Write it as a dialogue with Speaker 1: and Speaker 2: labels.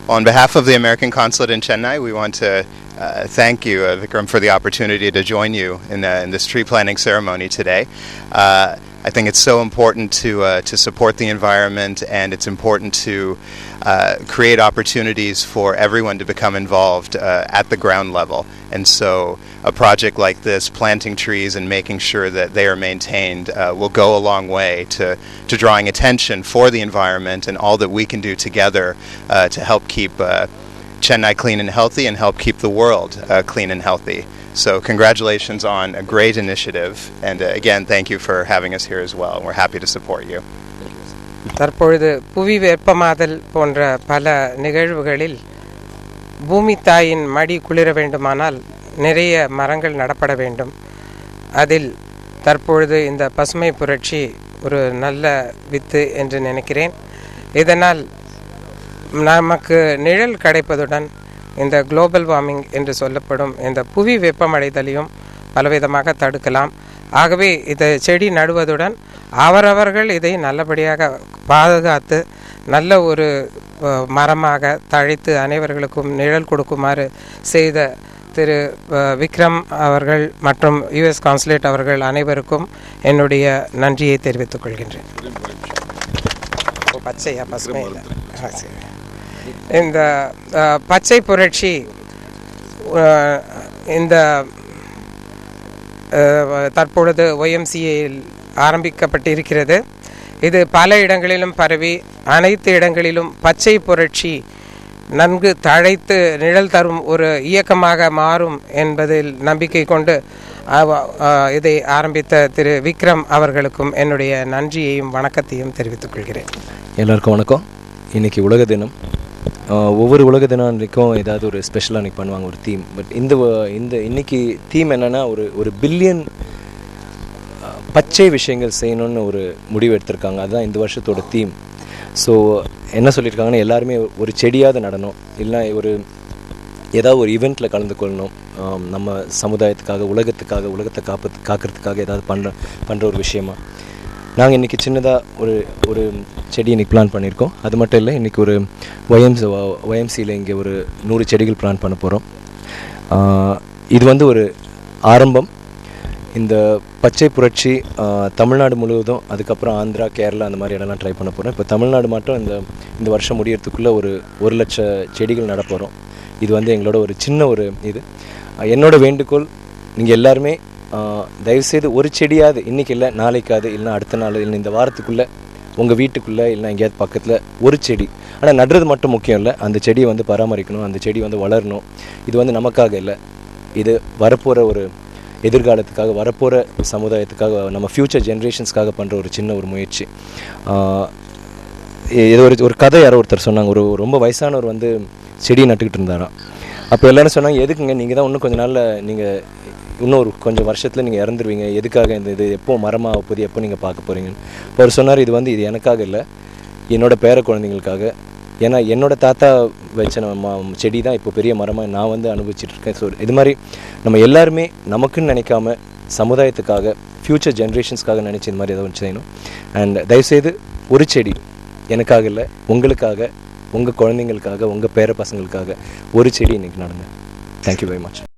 Speaker 1: On behalf of the American Consulate in Chennai, we want to thank you, Vikram, for the opportunity to join you in this tree planting ceremony today. I think it's so important to support the environment, and it's important to create opportunities for everyone to become involved at the ground level. And so a project like this, planting trees and making sure that they are maintained, will go a long way to drawing attention for the environment and all that we can do together to help keep Chennai clean and healthy and help keep the world clean and healthy. So congratulations on a great initiative, and again, thank you for having us here as well. We're happy to support you.
Speaker 2: தற்பொழுது புவி வெப்பமாதல் போன்ற பல நிகழ்வுகளில் பூமி தாயின் மடி குளிர வேண்டுமானால் நிறைய மரங்கள் நடப்பட வேண்டும். அதில் தற்பொழுது இந்த பசுமை புரட்சி ஒரு நல்ல வித்து என்று நினைக்கிறேன். இதனால் நமக்கு நிழல் கிடைப்பதுடன் இந்த குளோபல் வார்மிங் என்று சொல்லப்படும் இந்த புவி வெப்பமடைதலையும் பலவிதமாக தடுக்கலாம். ஆகவே இதை செடி நடுவதுடன் அவரவர்கள் இதை நல்லபடியாக பாதுகாத்து நல்ல ஒரு மரமாக தழைத்து அனைவர்களுக்கும் நிழல் கொடுக்குமாறு செய்த திரு விக்ரம் அவர்கள் மற்றும் யுஎஸ் கான்சுலேட் அவர்கள் அனைவருக்கும் என்னுடைய நன்றியை தெரிவித்துக் கொள்கின்றேன். பச்சையா பசுமை இல்லை. இந்த பச்சை புரட்சி இந்த தற்பொழுது ஒய்எம்சிஏயில் ஆரம்பிக்கப்பட்டிருக்கிறது. இது பல இடங்களிலும் பரவி அனைத்து இடங்களிலும் பச்சை புரட்சி நன்கு தழைத்து நிழல் தரும் ஒரு இயக்கமாக மாறும் என்பதில் நம்பிக்கை கொண்டு இதை ஆரம்பித்த திரு விக்ரம் அவர்களுக்கும் என்னுடைய நன்றியையும் வணக்கத்தையும் தெரிவித்துக் கொள்கிறேன்.
Speaker 3: எல்லாருக்கும் வணக்கம். இன்றைக்கி உலக தினம். ஒவ்வொரு உலக தினம் அன்றைக்கும் ஏதாவது ஒரு ஸ்பெஷலாக அன்றைக்கி பண்ணுவாங்க, ஒரு தீம். பட் இன்றைக்கி தீம் என்னென்னா ஒரு பில்லியன் பச்சை விஷயங்கள் செய்யணும்னு ஒரு முடிவு எடுத்திருக்காங்க. அதுதான் இந்த வருஷத்தோட தீம். ஸோ என்ன சொல்லியிருக்காங்கன்னா, எல்லாருமே ஒரு செடியாவது நடணும், இல்லைனா ஏதாவது ஒரு ஈவெண்ட்டில் கலந்து கொள்ளணும். நம்ம சமுதாயத்துக்காக, உலகத்தை காக்கிறதுக்காக ஏதாவது பண்ணுற ஒரு விஷயமா நாங்கள் இன்றைக்கி சின்னதாக ஒரு செடி இன்றைக்கி பிளான் பண்ணியிருக்கோம். அது மட்டும் இல்லை, இன்றைக்கி ஒரு ஒய்எம்சியில் இங்கே ஒரு 100 செடிகள் பிளான் பண்ண போகிறோம். இது ஒரு ஆரம்பம். இந்த பச்சை புரட்சி தமிழ்நாடு முழுவதும், அதுக்கப்புறம் ஆந்திரா, கேரளா அந்த மாதிரி இடம்லாம் ட்ரை பண்ண போகிறோம். இப்போ தமிழ்நாடு மட்டும் இந்த வருஷம் முடியறதுக்குள்ளே ஒரு 1 லட்சம் செடிகள் நட போகிறோம். இது எங்களோட ஒரு சின்ன இது. என்னோடய வேண்டுகோள், நீங்கள் எல்லாருமே தயவுசெய்து ஒரு செடியாவது இன்றைக்கி இல்லை நாளைக்காவது, இல்லைனா அடுத்த நாள், இல்லை இந்த வாரத்துக்குள்ளே உங்கள் வீட்டுக்குள்ளே இல்லைனா எங்கேயாவது பக்கத்தில் ஒரு செடி. ஆனால் நடுறது மட்டும் முக்கியம் இல்லை, அந்த செடியை பராமரிக்கணும், அந்த செடி வளரணும். இது நமக்காக இல்லை, இது வரப்போகிற ஒரு எதிர்காலத்துக்காக, வரப்போகிற சமுதாயத்துக்காக, நம்ம ஃப்யூச்சர் ஜென்ரேஷன்ஸ்க்காக பண்ணுற ஒரு சின்ன ஒரு முயற்சி. இது ஒரு கதை யாரோ ஒருத்தர் சொன்னாங்க. ரொம்ப வயசானவர் செடியை நட்டுக்கிட்டு இருந்தாராம். அப்போ எல்லோரும் சொன்னாங்க, எதுக்குங்க, நீங்கள் தான் இன்னும் கொஞ்சம் நாளில், நீங்கள் இன்னொரு கொஞ்சம் வருஷத்தில் நீங்கள் இறந்துருவீங்க, எதுக்காக இது எப்போ மரமாக போகுது, எப்போ நீங்கள் பார்க்க போகிறீங்கன்னு. இப்போ அவர் சொன்னார், இது எனக்காக இல்லை, என்னோடய பேர குழந்தைங்களுக்காக. ஏன்னா என்னோடய தாத்தா வச்ச செடி தான் இப்போ பெரிய மரமாக நான் அனுபவிச்சுட்ருக்கேன். ஸோ இது மாதிரி நம்ம எல்லாருமே நமக்குன்னு நினைக்காம சமுதாயத்துக்காக, ஃப்யூச்சர் ஜென்ரேஷன்ஸ்க்காக நினச்சி இது மாதிரி ஏதாவது செய்யணும். அண்ட் தயவுசெய்து ஒரு செடி எனக்காக இல்லை, உங்களுக்காக, உங்கள் குழந்தைங்களுக்காக, உங்கள் பேர பசங்களுக்காக ஒரு செடி இன்றைக்கி நடுங்க. Thank you very much.